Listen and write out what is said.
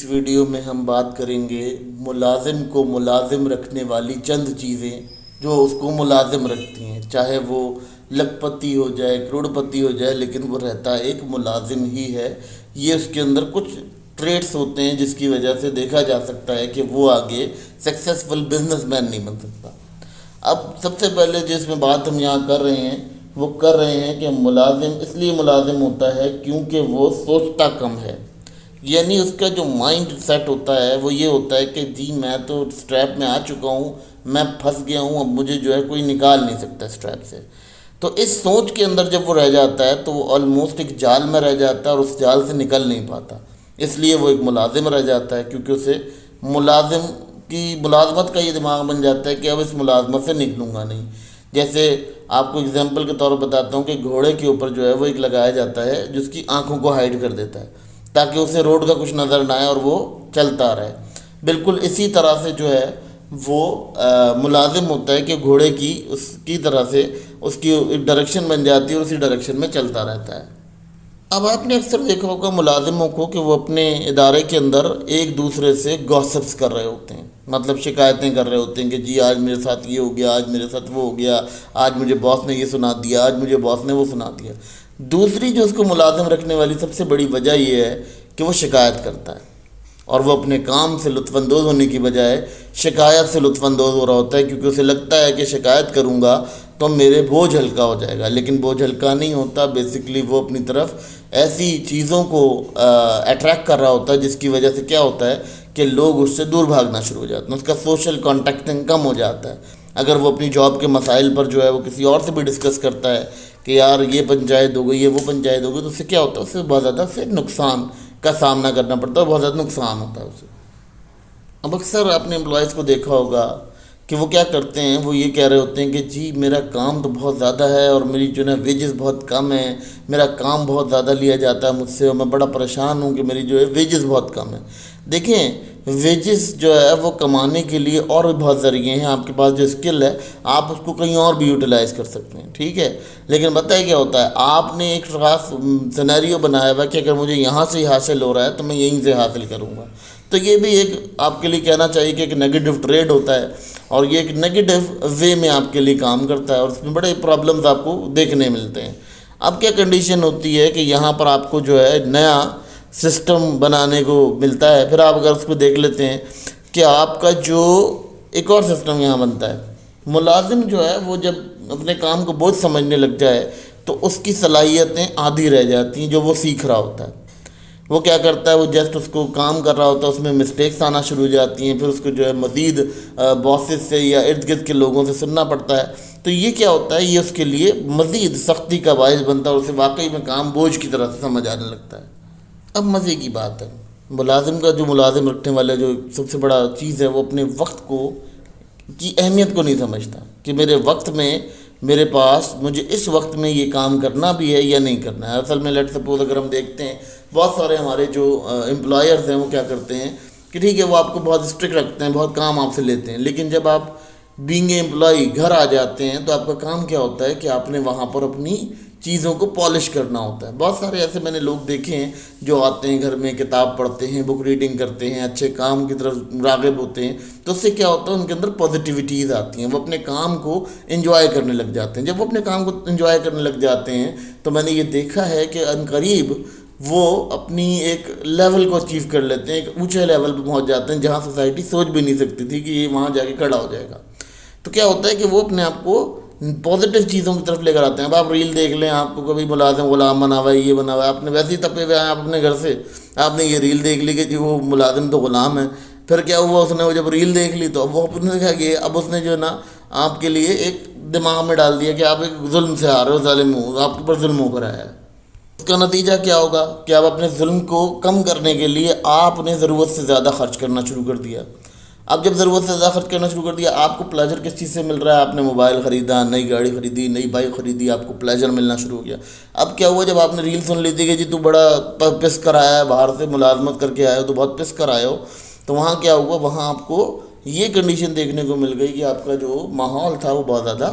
اس video میں ہم بات کریں گے ملازم کو ملازم رکھنے والی چند چیزیں جو اس کو ملازم رکھتی ہیں، چاہے وہ لکھ پتی ہو جائے، کروڑ پتی ہو جائے، لیکن وہ رہتا ایک ملازم ہی ہے۔ یہ اس کے اندر کچھ ٹریٹس ہوتے ہیں جس کی وجہ سے دیکھا جا سکتا ہے کہ وہ آگے سکسیسفل بزنس مین نہیں بن سکتا۔ اب سب سے پہلے جس میں بات ہم یہاں کر رہے ہیں وہ کر رہے ہیں کہ ملازم اس لیے ملازم ہوتا ہے کیونکہ وہ سوچتا کم ہے، یعنی اس کا جو مائنڈ سیٹ ہوتا ہے وہ یہ ہوتا ہے کہ جی میں تو اسٹریپ میں آ چکا ہوں، میں پھنس گیا ہوں، اب مجھے جو ہے کوئی نکال نہیں سکتا اسٹریپ سے۔ تو اس سوچ کے اندر جب وہ رہ جاتا ہے تو وہ آلموسٹ ایک جال میں رہ جاتا ہے اور اس جال سے نکل نہیں پاتا، اس لیے وہ ایک ملازم رہ جاتا ہے، کیونکہ اسے ملازم کی ملازمت کا یہ دماغ بن جاتا ہے کہ اب اس ملازمت سے نکلوں گا نہیں۔ جیسے آپ کو اگزامپل کے طور پر بتاتا ہوں کہ گھوڑے کے اوپر جو ہے وہ ایک لگایا جاتا ہے جس کی آنکھوں کو ہائڈ کر دیتا ہے تاکہ اسے روڈ کا کچھ نظر نہ آئے اور وہ چلتا رہے۔ بالکل اسی طرح سے جو ہے وہ ملازم ہوتا ہے کہ گھوڑے کی اس کی طرح سے اس کی ڈائریکشن بن جاتی ہے اور اسی ڈائریکشن میں چلتا رہتا ہے۔ اب آپ نے اکثر دیکھا ہوگا ملازموں کو کہ وہ اپنے ادارے کے اندر ایک دوسرے سے گوسپس کر رہے ہوتے ہیں، مطلب شکایتیں کر رہے ہوتے ہیں کہ جی آج میرے ساتھ یہ ہو گیا، آج میرے ساتھ وہ ہو گیا، آج مجھے باس نے یہ سنا دیا، آج مجھے باس نے وہ سنا دیا۔ دوسری جو اس کو ملازم رکھنے والی سب سے بڑی وجہ یہ ہے کہ وہ شکایت کرتا ہے، اور وہ اپنے کام سے لطف اندوز ہونے کی بجائے شکایت سے لطف اندوز ہو رہا ہوتا ہے، کیونکہ اسے لگتا ہے کہ شکایت کروں گا تو میرے بوجھ ہلکا ہو جائے گا، لیکن بوجھ ہلکا نہیں ہوتا۔ بیسیکلی وہ اپنی طرف ایسی چیزوں کو اٹریکٹ کر رہا ہوتا ہے جس کی وجہ سے کیا ہوتا ہے کہ لوگ اس سے دور بھاگنا شروع ہو جاتے ہیں، اس کا سوشل کانٹیکٹنگ کم ہو جاتا ہے۔ اگر وہ اپنی جاب کے مسائل پر جو ہے وہ کسی اور سے بھی ڈسکس کرتا ہے کہ یار یہ پنچایت ہو گئی، یہ وہ پنچایت ہو گئی، تو اس سے کیا ہوتا ہے، اس سے بہت زیادہ پھر نقصان کا سامنا کرنا پڑتا ہے، بہت زیادہ نقصان ہوتا ہے اسے۔ اب اکثر آپ نے امپلائز کو دیکھا ہوگا کہ وہ کیا کرتے ہیں، وہ یہ کہہ رہے ہوتے ہیں کہ جی میرا کام تو بہت زیادہ ہے اور میری جو ہے ویجز بہت کم ہے، میرا کام بہت زیادہ لیا جاتا ہے مجھ سے اور میں بڑا پریشان ہوں کہ میری جو ہے ویجز بہت کم ہے۔ دیکھیں ویجز جو ہے وہ کمانے کے لیے اور بھی بہت ذریعے ہیں، آپ کے پاس جو اسکل ہے آپ اس کو کہیں اور بھی یوٹیلائز کر سکتے ہیں، ٹھیک ہے، لیکن بتائیں کیا ہوتا ہے، آپ نے ایک خاص سینیریو بنایا ہوا کہ اگر مجھے یہاں سے ہی حاصل ہو رہا ہے تو میں یہیں سے حاصل کروں گا۔ تو یہ بھی ایک آپ کے لیے کہنا چاہیے کہ ایک نیگیٹو ٹریڈ ہوتا ہے اور یہ ایک نیگیٹو وے میں آپ کے لیے کام کرتا ہے اور اس میں بڑے پرابلمز آپ کو دیکھنے ملتے ہیں۔ اب کیا کنڈیشن ہوتی ہے کہ یہاں پر آپ کو جو ہے نیا سسٹم بنانے کو ملتا ہے، پھر آپ اگر اس کو دیکھ لیتے ہیں کہ آپ کا جو ایک اور سسٹم یہاں بنتا ہے، ملازم جو ہے وہ جب اپنے کام کو بوجھ سمجھنے لگ جائے تو اس کی صلاحیتیں آدھی رہ جاتی ہیں جو وہ سیکھ رہا ہوتا ہے۔ وہ کیا کرتا ہے، وہ جسٹ اس کو کام کر رہا ہوتا ہے، اس میں مسٹیکس آنا شروع ہو جاتی ہیں، پھر اس کو جو ہے مزید باسز سے یا ارد گرد کے لوگوں سے سننا پڑتا ہے، تو یہ کیا ہوتا ہے، یہ اس کے لیے مزید سختی کا باعث بنتا ہے اور اسے واقعی میں کام بوجھ کی طرح سے سمجھ آنے لگتا ہے۔ اب مزے کی بات ہے، ملازم کا جو ملازم رکھنے والا جو سب سے بڑا چیز ہے وہ اپنے وقت کو کی اہمیت کو نہیں سمجھتا کہ میرے وقت میں میرے پاس مجھے اس وقت میں یہ کام کرنا بھی ہے یا نہیں کرنا ہے۔ اصل میں لیٹ سپوز اگر ہم دیکھتے ہیں بہت سارے ہمارے جو امپلائرز ہیں وہ کیا کرتے ہیں کہ ٹھیک ہے وہ آپ کو بہت اسٹرکٹ رکھتے ہیں، بہت کام آپ سے لیتے ہیں، لیکن جب آپ بینگ اے امپلائی گھر آ جاتے ہیں تو آپ کا کام کیا ہوتا ہے کہ آپ نے وہاں پر اپنی چیزوں کو پالش کرنا ہوتا ہے۔ بہت سارے ایسے میں نے لوگ دیکھے ہیں جو آتے ہیں گھر میں کتاب پڑھتے ہیں، بک ریڈنگ کرتے ہیں، اچھے کام کی طرف راغب ہوتے ہیں، تو اس سے کیا ہوتا ہے ان کے اندر پازیٹیوٹیز آتی ہیں، وہ اپنے کام کو انجوائے کرنے لگ جاتے ہیں۔ جب وہ اپنے کام کو انجوائے کرنے لگ جاتے ہیں تو میں نے یہ دیکھا ہے کہ عنقریب وہ اپنی ایک لیول کو اچیو کر لیتے ہیں، ایک اونچے لیول پہ پہنچ جاتے ہیں جہاں سوسائٹی سوچ بھی نہیں سکتی تھی کہ یہ وہاں جا کے کھڑا ہو جائے گا۔ تو کیا ہوتا ہے کہ وہ اپنے آپ کو پازیٹیو چیزوں کی طرف لے کر آتے ہیں۔ اب آپ ریل دیکھ لیں، آپ کو کبھی ملازم غلام بنا ہوا ہے، یہ بنا ہوا ہے، آپ نے ویسے ہی تپے ہوئے آئے آپ اپنے گھر سے، آپ نے یہ ریل دیکھ لی کہ جی وہ ملازم تو غلام ہے، پھر کیا ہوا اس نے وہ جب ریل دیکھ لی تو اب وہ اپنے کہا کہ اب اس نے جو ہے نا آپ کے لیے ایک دماغ میں ڈال دیا کہ آپ ایک ظلم سے آ رہے ہو، ظالم ہو، آپ کے اوپر ظلم ہو کر آیا ہے۔ اس کا نتیجہ کیا ہوگا کہ آپ اپنے ظلم کو کم کرنے کے لیے آپ نے ضرورت سے زیادہ خرچ کرنا شروع کر دیا۔ اب جب ضرورت سے زیادہ خرچ کرنا شروع کر دیا، آپ کو پلیجر کس چیز سے مل رہا ہے، آپ نے موبائل خریدا، نئی گاڑی خریدی، نئی بائک خریدی، آپ کو پلیجر ملنا شروع ہو گیا۔ اب کیا ہوا، جب آپ نے ریل سن لی تھی کہ جی تو بڑا پس کر آیا ہے، باہر سے ملازمت کر کے آئے ہو تو بہت پس کر آئے ہو، تو وہاں کیا ہوا، وہاں آپ کو یہ کنڈیشن دیکھنے کو مل گئی کہ آپ کا جو ماحول تھا وہ بہت زیادہ